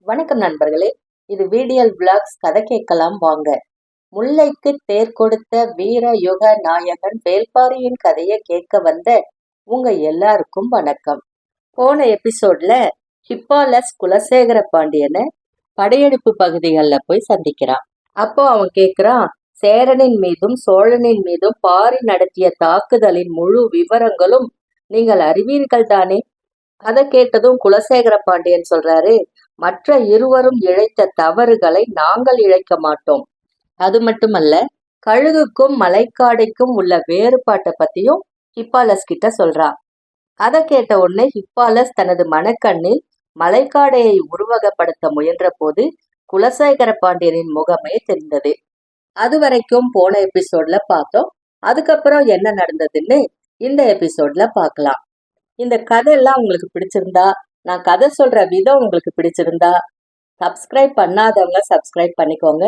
வணக்கம் நண்பர்களே. இது VDL Vlogs. கதை கேட்கலாம் வாங்க. முல்லைக்கு தேர் கொடுத்த வீர யுக நாயகன் வேல்பாரியின் கதையை கேட்க வந்த உங்க எல்லாருக்கும் வணக்கம். போன எபிசோட்ல ஹிப்பாலஸ் குலசேகர பாண்டியனை படையெடுப்பு பகுதிகளில் போய் சந்திக்கிறான். அப்போ அவன் கேட்கிறான், சேரனின் மீதும் சோழனின் மீதும் பாரி நடத்திய தாக்குதலின் முழு விவரங்களும் நீங்கள் அறிவீர்கள் தானே? அதை கேட்டதும் குலசேகர பாண்டியன் சொல்றாரு, மற்ற இருவரும் இழைத்த தவறுகளை நாங்கள் இழைக்க மாட்டோம். அது மட்டுமல்ல, கழுகுக்கும் மலைக்காடைக்கும் உள்ள வேறுபாட்டை பத்தியும் ஹிப்பாலஸ் கிட்ட சொல்றான். அதை கேட்ட உடனே ஹிப்பாலஸ் தனது மனக்கண்ணில் மலைக்காடையை உருவகப்படுத்த முயன்ற போது குலசேகர பாண்டியனின் முகமே தெரிந்தது. அது வரைக்கும் போன எபிசோட்ல பார்த்தோம். அதுக்கப்புறம் என்ன நடந்ததுன்னு இந்த எபிசோட்ல பார்க்கலாம். இந்த கதையெல்லாம் உங்களுக்கு பிடிச்சிருந்தா, நான் கதை சொல்ற விதம் உங்களுக்கு பிடிச்சிருந்தா, சப்ஸ்கிரைப் பண்ணாதவங்க சப்ஸ்கிரைப் பண்ணிக்கோங்க.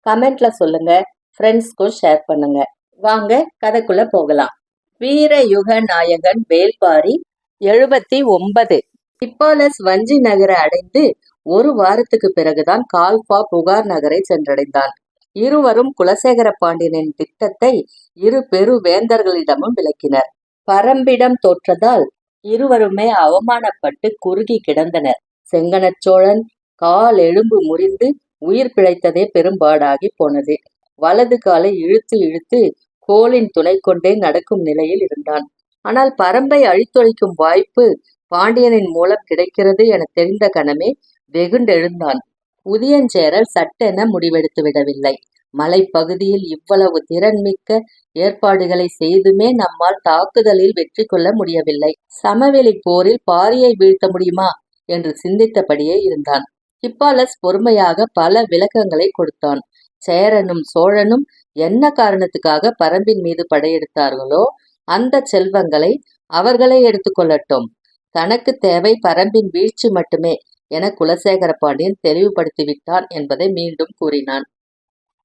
கமெண்ட்ல சொல்லுங்க, ஃப்ரெண்ட்ஸ்க்கும் ஷேர் பண்ணுங்க. வாங்க கதைக்குள்ள போகலாம். வீர யுக நாயகன் வேல்பாரி 79. ஹிப்பாலஸ் வஞ்சி நகரை அடைந்து ஒரு வாரத்துக்கு பிறகுதான் கால்பா புகார் நகரை சென்றடைந்தான். இருவரும் குலசேகர பாண்டியனின் திட்டத்தை இரு பெரு வேந்தர்களிடமும் விளக்கினர். பரம்பிடம் தோற்றதால் இருவருமே அவமானப்பட்டு குறுகி கிடந்தனர். செங்கணச் சோழன் கால் எலும்பு முறிந்து உயிர் பிழைத்ததே பெரும்பாடாகி போனது. வலது காலை இழுத்து இழுத்து கோலின் துணை கொண்டே நடக்கும் நிலையில் இருந்தான். ஆனால் பரம்பை அழித்தொழிக்கும் வாய்ப்பு பாண்டியனின் மூலம் கிடைக்கிறது என தெரிந்த கணமே வெகுண்டெழுந்தான். உதியஞ்சேரல் சட்டென முடிவெடுத்து விடவில்லை. மலைப்பகுதியில் இவ்வளவு திறன்மிக்க ஏற்பாடுகளை செய்துமே நம்மால் தாக்குதலில் வெற்றி கொள்ள முடியவில்லை. சமவெளி போரில் பாரியை வீழ்த்த முடியுமா என்று சிந்தித்தபடியே இருந்தான். ஹிப்பாலஸ் பொறுமையாக பல விளக்கங்களை கொடுத்தான். சேரனும் சோழனும் என்ன காரணத்துக்காக பரம்பின் மீது படையெடுத்தார்களோ அந்த செல்வங்களை அவர்களே எடுத்துக்கொள்ளட்டும். தனக்கு தேவை பரம்பின் வீழ்ச்சி மட்டுமே என குலசேகர பாண்டியன் தெளிவுபடுத்திவிட்டான் என்பதை மீண்டும் கூறினான்.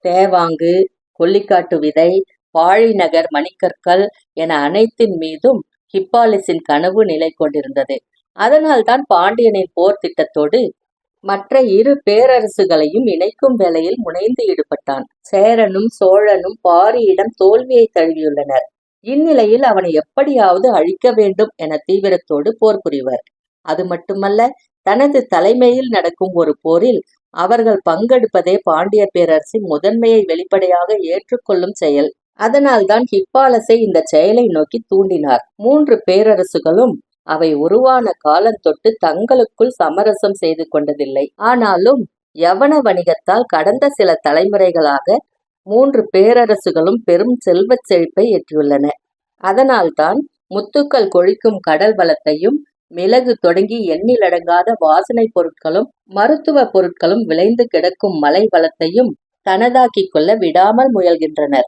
தேவாங்கு, கொல்லிக்காட்டு விதை, பாழிநகர் மணிக்கற்கள் என அனைத்தின் மீதும் ஹிப்பாலஸின் கனவு நிலை கொண்டிருந்தது. அதனால்தான் பாண்டியனின் போர் திட்டத்தோடு மற்ற இரு பேரரசுகளையும் இணைக்கும் வேளையில் முனைந்து ஈடுபட்டான். சேரனும் சோழனும் பாரியிடம் தோல்வியை தழுவியுள்ளனர். இந்நிலையில் அவனை எப்படியாவது அழிக்க வேண்டும் என தீவிரத்தோடு போர் புரிவர். அது மட்டுமல்ல, தனது தலைமையில் நடக்கும் ஒரு போரில் அவர்கள் பங்கெடுப்பதே பாண்டிய பேரரசின் முதன்மையை வெளிப்படையாக ஏற்றுக்கொள்ளும் செயல். அதனால்தான் ஹிப்பாலஸை இந்த செயலை நோக்கி தூண்டினார். 3 பேரரசுகளும் அவை உருவான காலந்தொட்டு தங்களுக்குள் சமரசம் செய்து கொண்டதில்லை. ஆனாலும் யவன வணிகத்தால் கடந்த சில தலைமுறைகளாக 3 பேரரசுகளும் பெரும் செல்வச் செழிப்பை எட்டியுள்ளன. அதனால்தான் முத்துக்கள் கொழிக்கும் கடல் வளத்தையும், மிளகு தொடங்கி எண்ணிலடங்காத வாசனை பொருட்களும் மருத்துவ பொருட்களும் விளைந்து கிடக்கும் மலை வளத்தையும் தனதாக்கிக் கொள்ள விடாமல் முயல்கின்றனர்.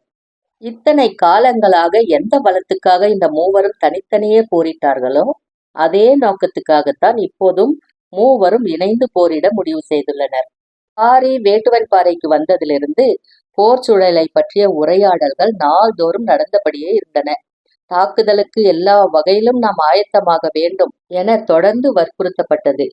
இத்தனை காலங்களாக எந்த வளத்துக்காக இந்த மூவரும் தனித்தனியே போரிட்டார்களோ அதே நோக்கத்துக்காகத்தான் இப்போதும் மூவரும் இணைந்து போரிட முடிவு செய்துள்ளனர். பாரி வேட்டுவன் பாறைக்கு வந்ததிலிருந்து போர் சூழலை பற்றிய உரையாடல்கள் நாள்தோறும் நடந்தபடியே இருந்தன. தாக்குதலுக்கு எல்லா வகையிலும் நாம் ஆயத்தமாக வேண்டும் என தொடர்ந்து வற்புறுத்தப்பட்டது.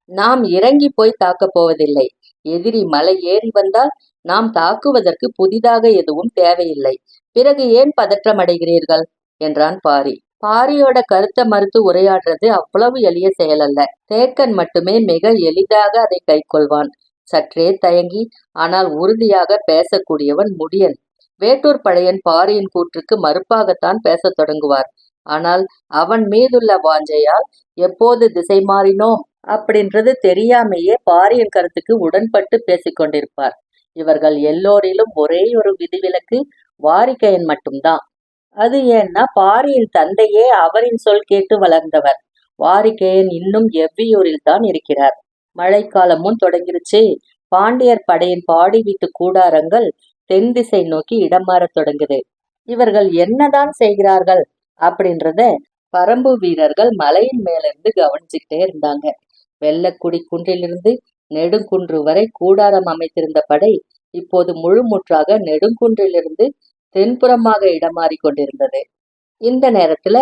நாம் இறங்கி போய் தாக்கப் போவதில்லை. எதிரி மலை ஏறி வந்தால் நாம் தாக்குவதற்கு புதிதாக எதுவும் தேவையில்லை. பிறகு ஏன் பதற்றம் அடைகிறீர்கள் என்றான் பாரி. பாரியோட கருத்தை மறுத்து உரையாடுறது அவ்வளவு எளிய செயலல்ல. தேக்கன் மட்டுமே மிக எளிதாக அதை கைக்கொள்வான். சற்றே தயங்கி ஆனால் உறுதியாக பேசக்கூடியவன் முடியன். வேட்டூர் பழையன் பாரியின் கூற்றுக்கு மறுப்பாகத்தான் பேசத் தொடங்குவார். ஆனால் அவன் மீதுள்ள வாஞ்சையால் எப்போது திசை மாறினோம் அப்படின்றது தெரியாமையே பாரியின் கருத்துக்கு உடன்பட்டு பேசிக்கொண்டிருப்பார். இவர்கள் எல்லோரிலும் ஒரே ஒரு விதிவிலக்கு வாரிக்கையன் மட்டும்தான். அது ஏன்னா பாரியின் தந்தையே அவரின் சொல் கேட்டு வளர்ந்தவர். வாரிக்கையன் இன்னும் எவ்வியூரில் தான் இருக்கிறார். மழைக்காலமும் தொடங்கிருச்சு. பாண்டியர் படையின் பாடி வீட்டு கூடாரங்கள் தென் திசை நோக்கி இடம் மாறத் தொடங்குது. இவர்கள் என்னதான் செய்கிறார்கள் அப்படின்றத பரம்பு வீரர்கள் மலையின் மேலிருந்து கவனிச்சுக்கிட்டே இருந்தாங்க. வெள்ளக்குடி குன்றிலிருந்து நெடுங்குன்று வரை கூடாரம் அமைத்திருந்த படை இப்போது முழுமுற்றாக நெடுங்குன்றிலிருந்து தென்புறமாக இடமாறி கொண்டிருந்தது. இந்த நேரத்துல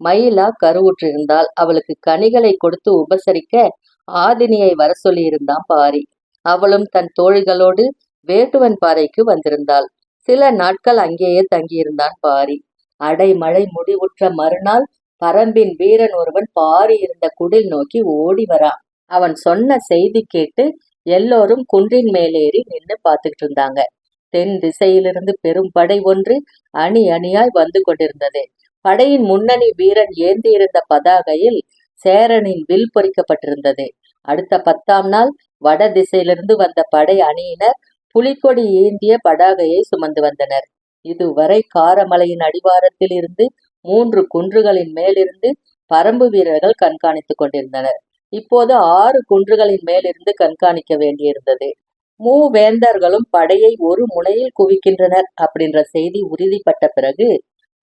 மயிலா கருவுற்றிருந்தால் அவளுக்கு கனிகளை கொடுத்து உபசரிக்க ஆதினியை வர சொல்லியிருந்தான் பாரி. அவளும் தன் தோழிகளோடு வேட்டுவன் பாறைக்கு வந்திருந்தாள். சில நாட்கள் அங்கேயே தங்கியிருந்தான் பாரி. அடைமழை முடிவுற்ற மறுநாள் பரம்பின் வீரன் ஒருவன் பாரி இருந்த குடில் நோக்கி ஓடி வரான். அவன் சொன்ன செய்தி கேட்டு எல்லோரும் குன்றின் மேலேறி நின்று பார்த்துக்கிட்டு இருந்தாங்க. தென் திசையிலிருந்து பெரும் படை ஒன்று அணி அணியாய் வந்து கொண்டிருந்தது. படையின் முன்னணி வீரன் ஏந்தியிருந்த பதாகையில் சேரனின் வில் பொறிக்கப்பட்டிருந்தது. அடுத்த 10ஆம் நாள் வட திசையிலிருந்து வந்த படை அணியினர் புலிக்கொடி ஏந்திய பதாகையை சுமந்து வந்தனர். இதுவரை காரமலையின் அடிவாரத்தில் இருந்து 3 குன்றுகளின் மேலிருந்து பரம்பு வீரர்கள் கண்காணித்துக் கொண்டிருந்தனர். இப்போது 6 குன்றுகளின் மேலிருந்து கண்காணிக்க வேண்டியிருந்தது. மூவேந்தர்களும் படையை ஒரு முனையில் குவிக்கின்றனர் அப்படின்ற செய்தி உறுதிப்பட்ட பிறகு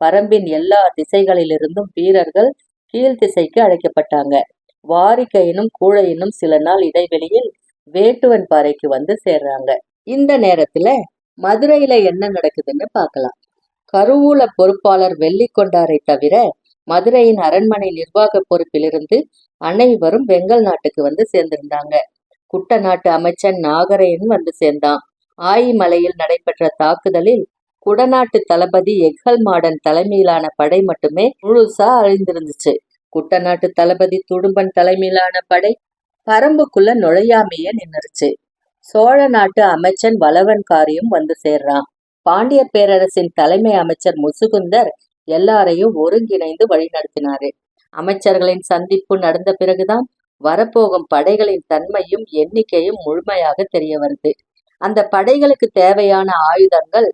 பரம்பின் எல்லா திசைகளிலிருந்தும் வீரர்கள் கீழ் திசைக்கு அழைக்கப்பட்டாங்க. வாரிக்கையினும் கூழையினும் சில நாள் இடைவெளியில் வேட்டுவன் பாறைக்கு வந்து சேர்றாங்க. இந்த நேரத்துல மதுரையில என்ன நடக்குதுன்னு பார்க்கலாம். கருவூல பொறுப்பாளர் வெள்ளிக்கொண்டாரை தவிர மதுரையின் அரண்மனை நிர்வாக பொறுப்பிலிருந்து அனைவரும் வெங்கல் நாட்டுக்கு வந்து சேர்ந்திருந்தாங்க. குட்டநாட்டு அமைச்சன் நாகரையன் வந்து சேர்ந்தான். ஆயிமலையில் நடைபெற்ற தாக்குதலில் குடநாட்டு தளபதி எக்கல் மாடன் தலைமையிலான படை மட்டுமே முழுசா அழிந்திருந்துச்சு. குட்டநாட்டு தளபதி துடும்பன் தலைமையிலான படை பரம்புக்குள்ள நுழையாமையே நின்னுருச்சு. சோழ நாட்டு அமைச்சன் வளவன்காரியும் வந்து சேர்றான். பாண்டிய பேரரசின் தலைமை அமைச்சர் முசுகுந்தர் எல்லாரையும் ஒருங்கிணைந்து வழிநடத்தினாரு. அமைச்சர்களின் சந்திப்பு நடந்த பிறகுதான் வரப்போகும் படைகளின் தன்மையும் எண்ணிக்கையும் முழுமையாக தெரிய வருது. அந்த படைகளுக்கு தேவையான ஆயுதங்கள்,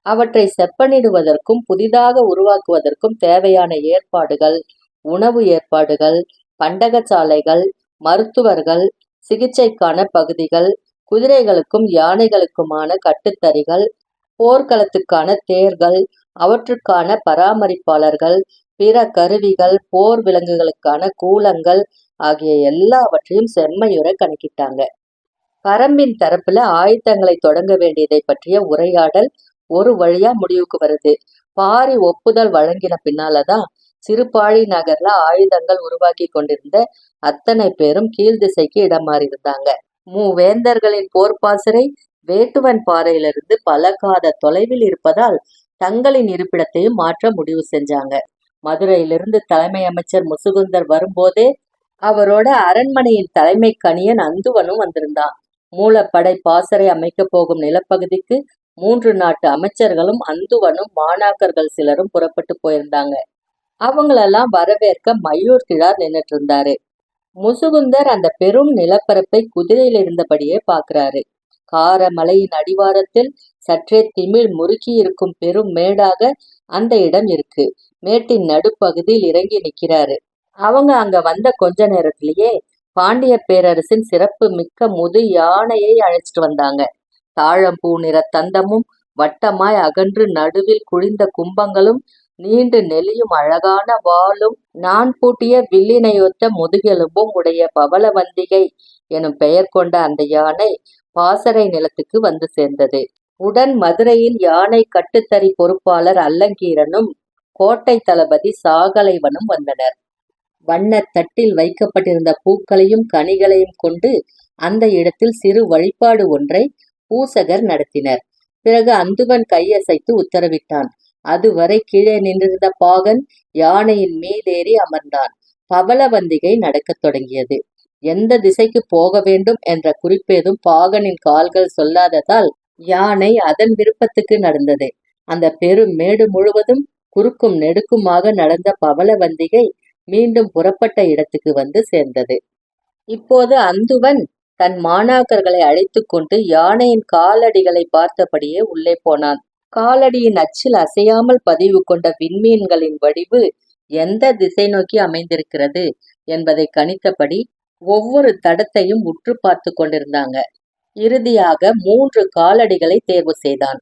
அவற்றை செப்பனிடுவதற்கும் புதிதாக உருவாக்குவதற்கும் தேவையான ஏற்பாடுகள், உணவு ஏற்பாடுகள், பண்டகசாலைகள், மருத்துவர்கள், சிகிச்சைக்கான பகுதிகள், குதிரைகளுக்கும் யானைகளுக்குமான கட்டுத்தறிகள், போர்க்களத்துக்கான தேர்கள், அவற்றுக்கான பராமரிப்பாளர்கள், பிற கருவிகள், போர் விலங்குகளுக்கான கூலங்கள் ஆகிய எல்லாவற்றையும் செம்மையுற கணக்கிட்டாங்க. பரம்பின் தரப்புல ஆயுதங்களை தொடங்க வேண்டியதை பற்றிய உரையாடல் ஒரு வழியா முடிவுக்கு வருது. பாரி ஒப்புதல் வழங்கின பின்னாலதான் சிறுபாழி நகர்ல ஆயுதங்கள் உருவாக்கி கொண்டிருந்த அத்தனை பேரும் கீழ் திசைக்கு இடம் மாறியிருந்தாங்க. மூவேந்தர்களின் போர்ப்பாசறை வேட்டுவன் பாறையிலிருந்து பல காத தொலைவில் இருப்பதால் தங்களின் இருப்பிடத்தையும் மாற்ற முடிவு செஞ்சாங்க. மதுரையிலிருந்து தலைமை அமைச்சர் முசுகுந்தர் வரும்போதே அவரோட அரண்மனையின் தலைமை கணியன் அந்துவனும் வந்திருந்தான். மூலப்படை பாசறை அமைக்க போகும் நிலப்பகுதிக்கு 3 நாட்டு அமைச்சர்களும் அந்துவனும் மாணாக்கர்கள் சிலரும் புறப்பட்டு போயிருந்தாங்க. அவங்களெல்லாம் வரவேற்க மயூர் கிழார் நின்னுட்டு இருந்தாரு. முசுகுந்தர் அந்த பெரும் நிலப்பரப்பை குதிரையில் இருந்தபடியே பார்க்கிறாரு. காரமலையின் அடிவாரத்தில் சற்றே திமிழ் முறுக்கி இருக்கும் பெரும் மேடாக அந்த இடம் இருக்கு. மேட்டின் நடுப்பகுதியில் இறங்கி நிக்கிறாரு. அவங்க அங்க வந்த கொஞ்ச நேரத்திலேயே பாண்டிய பேரரசின் சிறப்பு மிக்க முது யானையை அழைச்சிட்டு வந்தாங்க. தாழம்பூ நிற தந்தமும் வட்டமாய் அகன்று நடுவில் குழிந்த கும்பங்களும் நீண்டு நெளியும் அழகான வாளும் நான் பூட்டிய வில்லினையொத்த முதுகெலும்பும் உடைய பவளவந்திகை எனும் பெயர் கொண்ட அந்த யானை பாசறை நிலத்துக்கு வந்து சேர்ந்தது. உடன் மதுரையின் யானை கட்டுத்தறி பொறுப்பாளர் அல்லங்கீரனும் கோட்டை தளபதி சாகலைவனும் வந்தனர். வண்ணத் தட்டில் வைக்கப்பட்டிருந்த பூக்களையும் கனிகளையும் கொண்டு அந்த இடத்தில் சிறு வழிபாடு ஒன்றை பூசகர் நடத்தினர். பிறகு அந்துவன் கையசைத்து உத்தரவிட்டான். அதுவரை கீழே நின்றிருந்த பாகன் யானையின் மீதேறி அமர்ந்தான். பவளவந்திகை நடக்கத் தொடங்கியது. எந்த திசைக்கு போக வேண்டும் என்ற குறிப்பேதும் பாகனின் கால்கள் சொல்லாததால் யானை அதன் விருப்பத்துக்கு நடந்தது. அந்த பெரும் மேடு முழுவதும் குறுக்கும் நெடுக்குமாக நடந்த பவளவந்திகை மீண்டும் புறப்பட்ட இடத்துக்கு வந்து சேர்ந்தது. இப்போது அந்துவன் தன் மாணாக்கர்களை அழைத்து கொண்டு யானையின் காலடிகளை பார்த்தபடியே உள்ளே போனான். காலடியின் அச்சில் அசையாமல் பதிவு கொண்ட விண்மீன்களின் வடிவு எந்த திசை நோக்கி அமைந்திருக்கிறது என்பதை கணித்தபடி ஒவ்வொரு தடத்தையும் உற்று பார்த்து கொண்டிருந்தாங்க. இறுதியாக 3 காலடிகளை தேர்வு செய்தான்.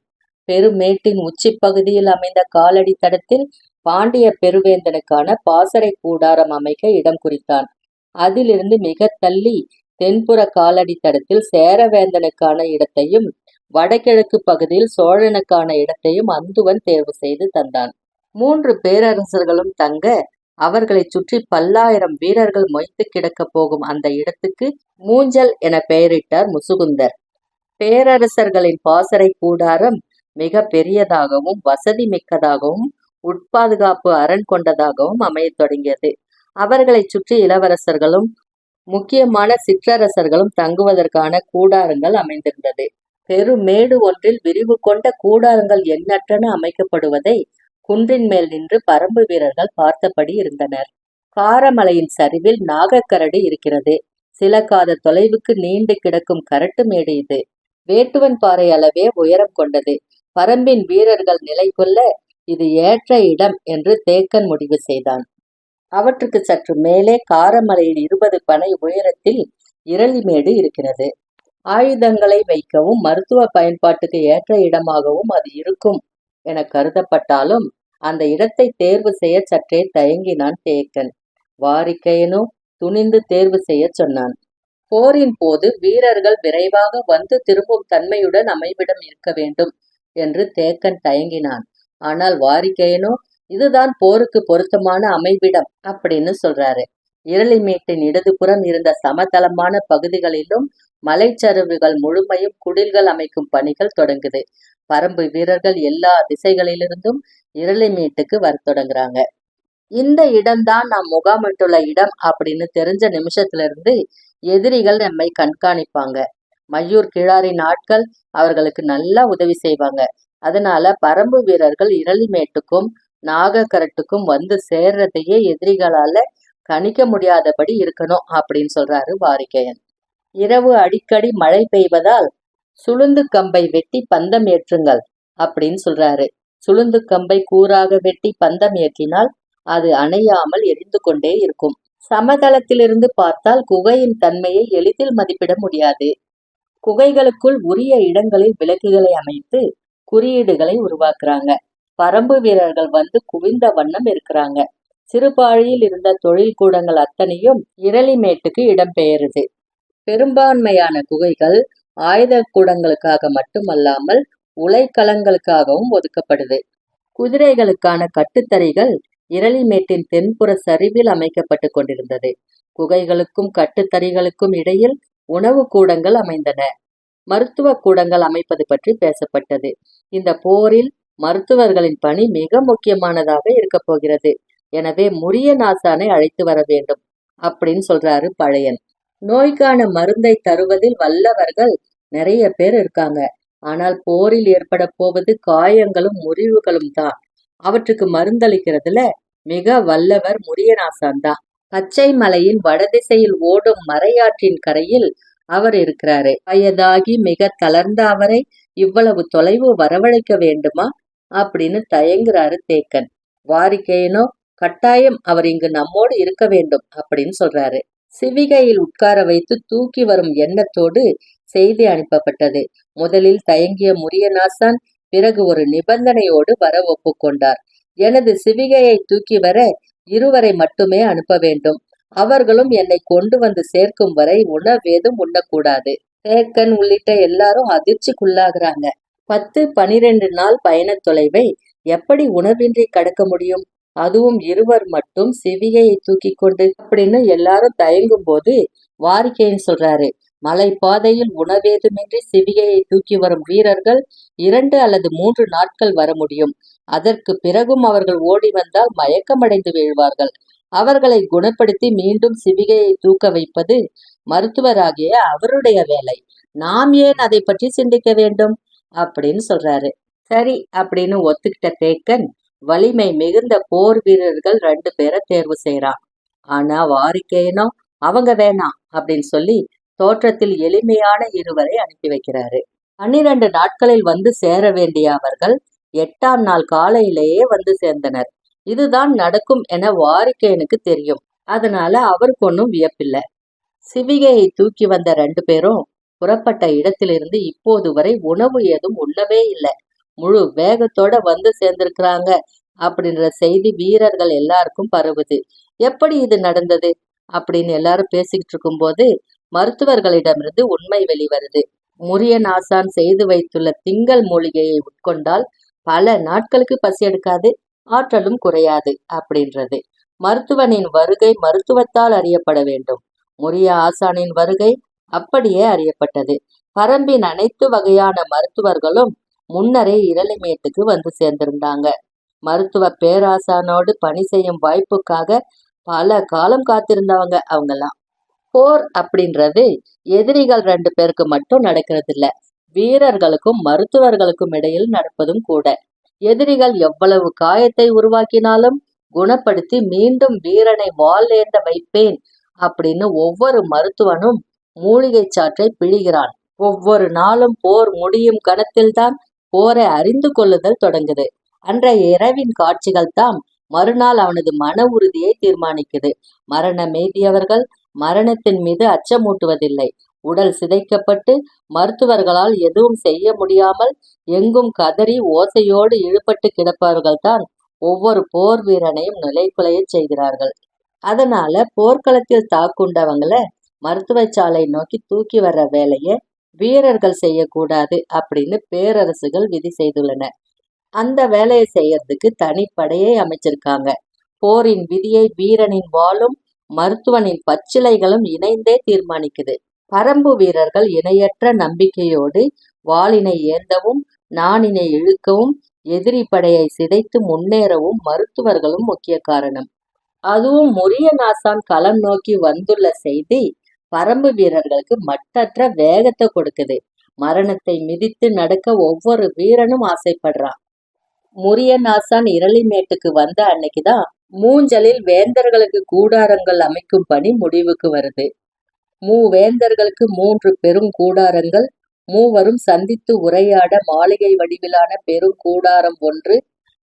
பெருமேட்டின் உச்சி பகுதியில் அமைந்த காலடி தடத்தில் பாண்டிய பெருவேந்தனுக்கான பாசறை கூடாரம் அமைக்க இடம் குறித்தான். அதிலிருந்து மிக தள்ளி தென்புற காலடி தடத்தில் சேரவேந்தனுக்கான இடத்தையும் வடகிழக்கு பகுதியில் சோழனுக்கான இடத்தையும் அந்துவன் தேர்வு செய்து தந்தான். 3 பேரரசர்களும் தங்க அவர்களை சுற்றி பல்லாயிரம் வீரர்கள் மொய்த்து கிடக்கப் போகும் அந்த இடத்துக்கு மூஞ்சல் என பெயரிட்டார் முசுகுந்தர். பேரரசர்களின் பாசறை கூடாரம் மிக பெரியதாகவும் வசதி மிக்கதாகவும் உட்பாதுகாப்பு அரண் கொண்டதாகவும் அமையத் தொடங்கியது. அவர்களை சுற்றி இளவரசர்களும் முக்கியமான சிற்றரசர்களும் தங்குவதற்கான கூடாரங்கள் அமைந்திருந்தது. பெருமேடு ஒன்றில் விரிவு கொண்ட கூடாரங்கள் எண்ணற்றன அமைக்கப்படுவதை குன்றின் மேல் நின்று பரம்பு வீரர்கள் பார்த்தபடி இருந்தனர். காரமலையின் சரிவில் நாகக்கரடு இருக்கிறது. சில காத தொலைவுக்கு நீண்டு கிடக்கும் கரட்டு மேடு இது. வேட்டுவன் பாறை அளவே உயரம் கொண்டது. பரம்பின் வீரர்கள் நிலை கொள்ள இது ஏற்ற இடம் என்று தேக்கன் முடிவு செய்தான். அவற்றுக்கு சற்று மேலே காரமலையில் 20 பனை உயரத்தில் இரளிமேடு இருக்கிறது. ஆயுதங்களை வைக்கவும் மருத்துவ பயன்பாட்டுக்கு ஏற்ற இடமாகவும் அது இருக்கும் என கருதப்பட்டாலும் அந்த இடத்தை தேர்வு செய்ய சற்றே தயங்கினான் தேக்கன். வாரிக்கையனோ துணிந்து தேர்வு செய்ய சொன்னான். போரின் போது வீரர்கள் விரைவாக வந்து திரும்பும் தன்மையுடன் அமைவிடம் இருக்க வேண்டும் என்று தேக்கன் தயங்கினான். ஆனால் வாரிக்கையனோ இதுதான் போருக்கு பொருத்தமான அமைவிடம் அப்படின்னு சொல்றாரு. இரளிமேட்டின் இடதுபுறம் இருந்த சமதளமான பகுதிகளிலும் மலைச்சரிவுகள் முழுமையும் குடில்கள் அமைக்கும் பணிகள் தொடங்குது. பரம்பு வீரர்கள் எல்லா திசைகளிலிருந்தும் இரளிமேட்டுக்கு வர தொடங்குறாங்க. இந்த இடம்தான் நாம் முகாமிட்டுள்ள இடம் அப்படின்னு தெரிஞ்ச நிமிஷத்துல இருந்து எதிரிகள் நம்மை கண்காணிப்பாங்க. மையூர் கிழாரின் ஆட்கள் அவர்களுக்கு நல்லா உதவி செய்வாங்க. அதனால பரம்பு வீரர்கள் இரளிமேட்டுக்கும் நாகக்கரட்டுக்கும் வந்து சேர்றதையே எதிரிகளால கணிக்க முடியாதபடி இருக்கணும் அப்படின்னு சொல்றாரு வாரிக்கையன். இரவு அடிக்கடி மழை பெய்வதால் சுளுந்து கம்பை வெட்டி பந்தம் ஏற்றுங்கள் அப்படின்னு சொல்றாரு. சுளுந்து கம்பை கூறாக வெட்டி பந்தம் ஏற்றினால் அது அணையாமல் எரிந்து கொண்டே இருக்கும். சமதளத்திலிருந்து பார்த்தால் குகையின் தன்மையை எளிதில் மதிப்பிட முடியாது. குகைகளுக்குள் உரிய இடங்களில் விளக்குகளை அமைத்து குறியீடுகளை உருவாக்குறாங்க. பரம்பு வீரர்கள் வந்து குவிந்த வண்ணம் இருக்கிறாங்க. சிறுபாழியில் இருந்த தொழில் கூடங்கள் அத்தனையும் இரளிமேட்டுக்கு இடம்பெயருது. பெரும்பான்மையான குகைகள் ஆயுத கூடங்களுக்காக மட்டுமல்லாமல் உலைக்களங்களுக்காகவும் ஒதுக்கப்படுது. குதிரைகளுக்கான கட்டுத்தறிகள் இரளிமேட்டின் தென்புற சரிவில் அமைக்கப்பட்டு கொண்டிருந்தது. குகைகளுக்கும் கட்டுத்தறிகளுக்கும் இடையில் உணவு கூடங்கள் அமைந்தன. மருத்துவ கூடங்கள் அமைப்பது பற்றி பேசப்பட்டது. இந்த போரில் மருத்துவர்களின் பணி மிக முக்கியமானதாக இருக்க போகிறது. எனவே முரியநாசானை அழைத்து வர வேண்டும் அப்படின்னு சொல்றாரு பழையன். நோய்க்கான மருந்தை தருவதில் வல்லவர்கள் நிறைய பேர் இருக்காங்க. ஆனால் போரில் ஏற்பட போவது காயங்களும் முறிவுகளும் தான். அவற்றுக்கு மருந்தளிக்கிறதுல மிக வல்லவர் முரியநாசான் தான். பச்சை மலையின் வடதிசையில் ஓடும் மறையாற்றின் கரையில் அவர் இருக்கிறாரு. வயதாகி மிக தளர்ந்த அவரை இவ்வளவு தொலைவு வரவழைக்க வேண்டுமா அப்படின்னு தயங்குறாரு தேக்கன். வாரிக்கையனோ கட்டாயம் அவர் இங்கு நம்மோடு இருக்க வேண்டும் அப்படின்னு சொல்றாரு. சிவிகையில் உட்கார வைத்து தூக்கி வரும் எண்ணத்தோடு செய்தி அனுப்பப்பட்டது. முதலில் தயங்கிய முரியநாசான் பிறகு ஒரு நிபந்தனையோடு வர ஒப்புக்கொண்டார். எனது சிவிகையை தூக்கி வர 2 வரை மட்டுமே அனுப்ப வேண்டும். அவர்களும் என்னை கொண்டு வந்து சேர்க்கும் வரை உணவேதும் உண்ணக்கூடாது. தேக்கன் உள்ளிட்ட எல்லாரும் அதிர்ச்சிக்குள்ளாகிறாங்க. 10-12 நாள் பயண தொலைவை எப்படி உணவின்றி கடக்க முடியும்? அதுவும் 2 மட்டும் சிவிகையை தூக்கி கொண்டு அப்படின்னு எல்லாரும் தயங்கும் போது வாரிக்கையன் சொல்றாரு. மலை பாதையில் உணவேதுமின்றி சிவிகையை தூக்கி வரும் வீரர்கள் 2 அல்லது 3 நாட்கள் வர முடியும். அதற்கு பிறகும் அவர்கள் ஓடி வந்தால் மயக்கமடைந்து வீழ்வார்கள். அவர்களை குணப்படுத்தி மீண்டும் சிவிகையை தூக்க வைப்பது மருத்துவராகிய அவருடைய வேலை. நாம் ஏன் அதை பற்றி சிந்திக்க வேண்டும் அப்படின்னு சொல்றாரு. சரி அப்படின்னு ஒத்துக்கிட்ட தேக்கன் வலிமை மிகுந்த போர் வீரர்கள் 2 பேரை தேர்வு செய்யறான். ஆனா வாரிக்கையனோ அவங்க வேணாம் அப்படின்னு சொல்லி தோற்றத்தில் எளிமையான 2 வரை அனுப்பி வைக்கிறாரு. 12 நாட்களில் வந்து சேர வேண்டிய அவர்கள் 8ஆம் நாள் காலையிலேயே வந்து சேர்ந்தனர். இதுதான் நடக்கும் என வாரிக்கையனுக்கு தெரியும். அதனால அவருக்கு ஒன்றும் வியப்பில்லை. சிவிகையை தூக்கி வந்த 2 பேரும் புறப்பட்ட இடத்திலிருந்து இப்போது வரை உணவு ஏதும் உண்ணவே இல்லை. முழு வேகத்தோட வந்து சேர்ந்திருக்கிறாங்க அப்படின்ற செய்தி வீரர்கள் எல்லாருக்கும் பரவுது. எப்படி இது நடந்தது அப்படின்னு எல்லாரும் பேசிக்கிட்டு இருக்கும் போது மருத்துவர்களிடமிருந்து உண்மை வெளிவருது. முரியநாசான் செய்து வைத்துள்ள திங்கள் மூலிகையை உட்கொண்டால் பல நாட்களுக்கு பசி எடுக்காது, ஆற்றலும் குறையாது அப்படின்றது. மருத்துவனின் வருகை மருத்துவத்தால் அறியப்பட வேண்டும். முரிய ஆசானின் வருகை அப்படியே அறியப்பட்டது. பரம்பின் அனைத்து வகையான மருத்துவர்களும் முன்னரே இரளிமேட்டுக்கு வந்து சேர்ந்திருந்தாங்க. மருத்துவ பேராசானோடு பணி செய்யும் வாய்ப்புக்காக பல காலம் காத்திருந்தவங்க அவங்கெல்லாம். போர் அப்படின்றது எதிரிகள் 2 பேருக்கு மட்டும் நடக்கிறது இல்ல, வீரர்களுக்கும் மருத்துவர்களுக்கும் இடையில் நடப்பதும் கூட. எதிரிகள் எவ்வளவு காயத்தை உருவாக்கினாலும் குணப்படுத்தி மீண்டும் வீரனை வாள் ஏந்த வைப்பேன் அப்படின்னு ஒவ்வொரு மருத்துவனும் மூலிகை சாற்றை பிழிகிறான். ஒவ்வொரு நாளும் போர் முடியும் கணத்தில்தான் போரை அறிந்து கொள்ளுதல் தொடங்குது. அன்றைய இரவின் காட்சிகள் தாம் மறுநாள் அவனது மன உறுதியை தீர்மானிக்குது. மரண மெய்தியவர்கள் மரணத்தின் மீது அச்சமூட்டுவதில்லை. உடல் சிதைக்கப்பட்டு மருத்துவர்களால் எதுவும் செய்ய முடியாமல் எங்கும் கதறி ஓசையோடு இழுபட்டு கிடப்பவர்கள்தான் ஒவ்வொரு போர் வீரனையும் நிலைகுலைய செய்கிறார்கள். அதனால போர்க்களத்தில் தாக்குண்டவங்கள மருத்துவ சாலை நோக்கி தூக்கி வர்ற வேலையை வீரர்கள் செய்யக்கூடாது அப்படின்னு பேரரசுகள் விதி செய்துள்ளன. அந்த வேலையை செய்யறதுக்கு தனிப்படையை அமைச்சிருக்காங்க. போரின் விதியை வீரனின் வாளும் மருத்துவனின் பச்சிலைகளும் இணைந்தே தீர்மானிக்குது. பரம்பு வீரர்கள் இணையற்ற நம்பிக்கையோடு வாளினை ஏந்தவும் நாணினை இழுக்கவும் எதிரி படையை சிதைத்து முன்னேறவும் மருத்துவர்களும் முக்கிய காரணம். அதுவும் முரிய நாசான் களம் நோக்கி வந்துள்ள செய்தி பரம்பு வீரர்களுக்கு மட்டற்ற வேகத்தை கொடுக்குது. மரணத்தை மிதித்து நடக்க ஒவ்வொரு வீரனும் ஆசைப்படுறான். முரிய நாசான் இரளிமேட்டுக்கு வந்த அன்னைக்குதான் மூஞ்சலில் வேந்தர்களுக்கு கூடாரங்கள் அமைக்கும் பணி முடிவுக்கு வருது. மூவேந்தர்களுக்கு 3 பெரும் கூடாரங்கள், மூவரும் சந்தித்து உரையாட மாளிகை வடிவிலான பெருங்கூடாரம் ஒன்று,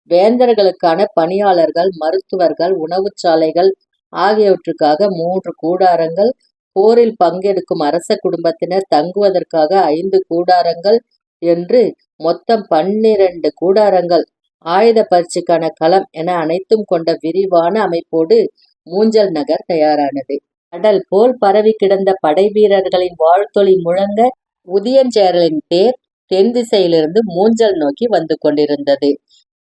வேந்தர்களுக்கான பணியாளர்கள், மருத்துவர்கள், உணவுச்சாலைகள் ஆகியவற்றுக்காக 3 கூடாரங்கள், போரில் பங்கெடுக்கும் அரச குடும்பத்தினர் தங்குவதற்காக 5 கூடாரங்கள் என்று மொத்தம் 12 கூடாரங்கள், ஆயுத பயிற்சிக்கான களம் என அனைத்தும் கொண்ட விரிவான அமைப்போடு மூஞ்சல் நகர் தயாரானது. கடல் போல் பரவி கிடந்த படை வீரர்களின் வாழ்த்தொலி முழங்க உதியஞ்சேரலின் தேர் தென் திசையிலிருந்து மூஞ்சல் நோக்கி வந்து கொண்டிருந்தது.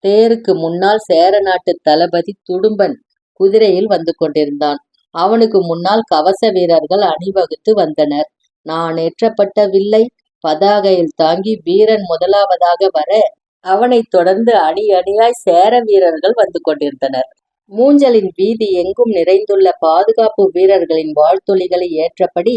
தேருக்கு முன்னால் சேர நாட்டு தளபதி துடும்பன் குதிரையில் வந்து கொண்டிருந்தான். அவனுக்கு முன்னால் கவச வீரர்கள் அணிவகுத்து வந்தனர். நான் ஏற்றப்பட்ட வில்லை பதாகையில் தாங்கி வீரன் முதலாவதாக வர அவனைத் தொடர்ந்து அணி அணியாய் சேர வீரர்கள் வந்து கொண்டிருந்தனர். மூஞ்சலின் வீதி எங்கும் நிறைந்துள்ள பாதுகாப்பு வீரர்களின் வாழ்த்தொலிகளை ஏற்றபடி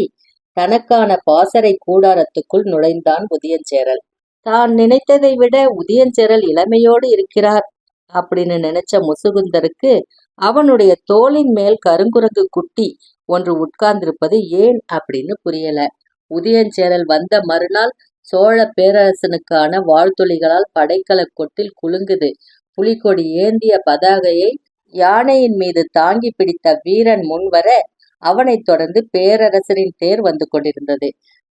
தனக்கான பாசறை கூடாரத்துக்குள் நுழைந்தான் உதியஞ்சேரல். தான் நினைத்ததை விட உதியஞ்சேரல் இளமையோடு இருக்கிறார் அப்படின்னு நினைச்ச முசுகுந்தருக்கு அவனுடைய தோளின் மேல் கருங்குரங்கு குட்டி ஒன்று உட்கார்ந்திருப்பது ஏன் அப்படின்னு புரியல. உதியஞ்சேரல் வந்த மறுநாள் சோழ பேரரசனுக்கான வாழ்த்தொலிகளால் படைக்கல கொட்டில் குலுங்குது. புலிகொடி ஏந்திய பதாகையை யானையின் மீது தாங்கி பிடித்த வீரன் முன்வர அவனைத் தொடர்ந்து பேரரசரின் தேர் வந்து கொண்டிருந்தது.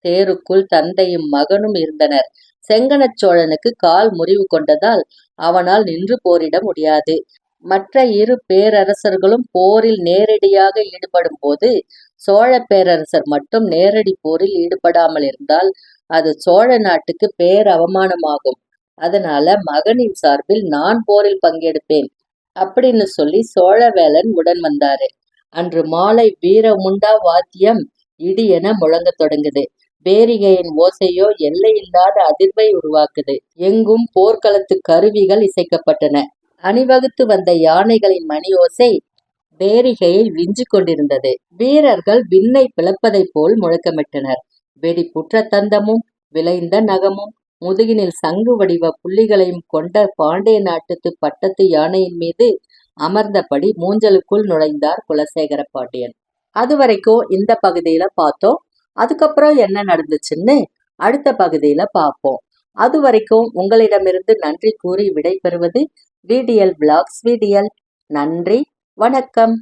தேருக்குள் தந்தையும் மகனும் இருந்தனர். செங்கணச் சோழனுக்கு கால் முறிவு கொண்டதால் அவனால் நின்று போரிட முடியாது. மற்ற 2 பேரரசர்களும் போரில் நேரடியாக ஈடுபடும் போது சோழ பேரரசர் மட்டும் நேரடி போரில் ஈடுபடாமல் இருந்தால் அது சோழ நாட்டுக்கு பேரவமானமாகும். அதனால மகனின் சார்பில் நான் போரில் பங்கெடுப்பேன் அப்படின்னு சொல்லி சோழவேளன் உடன் வந்தாரு. அன்று மாலை வீரமுண்டா வாத்தியம் இடி என முழங்க தொடங்குது. பேரிகையின் ஓசையோ எல்லையில்லாத அதிர்வை உருவாக்குது. எங்கும் போர்க்களத்து கருவிகள் இசைக்கப்பட்டன. அணிவகுத்து வந்த யானைகளின் மணி ஓசை பேரிகையை விஞ்சு கொண்டிருந்தது. வீரர்கள் விண்ணை பிளப்பதைப் போல் முழக்கமிட்டனர். வெடிப்புற்ற தந்தமும் விளைந்த நகமும் முதுகினில் சங்கு வடிவ புள்ளிகளையும் கொண்ட பாண்டிய நாட்டுத்து பட்டத்து யானையின் மீது அமர்ந்தபடி மூஞ்சலுக்குள் நுழைந்தார் குலசேகர பாண்டியன். அது வரைக்கும் இந்த பகுதியில பார்த்தோம். அதுக்கப்புறம் என்ன நடந்துச்சுன்னு அடுத்த பகுதியில பார்ப்போம். அது வரைக்கும் உங்களிடமிருந்து நன்றி கூறி விடை பெறுவது VDL Vlogs VDL. நன்றி, வணக்கம்.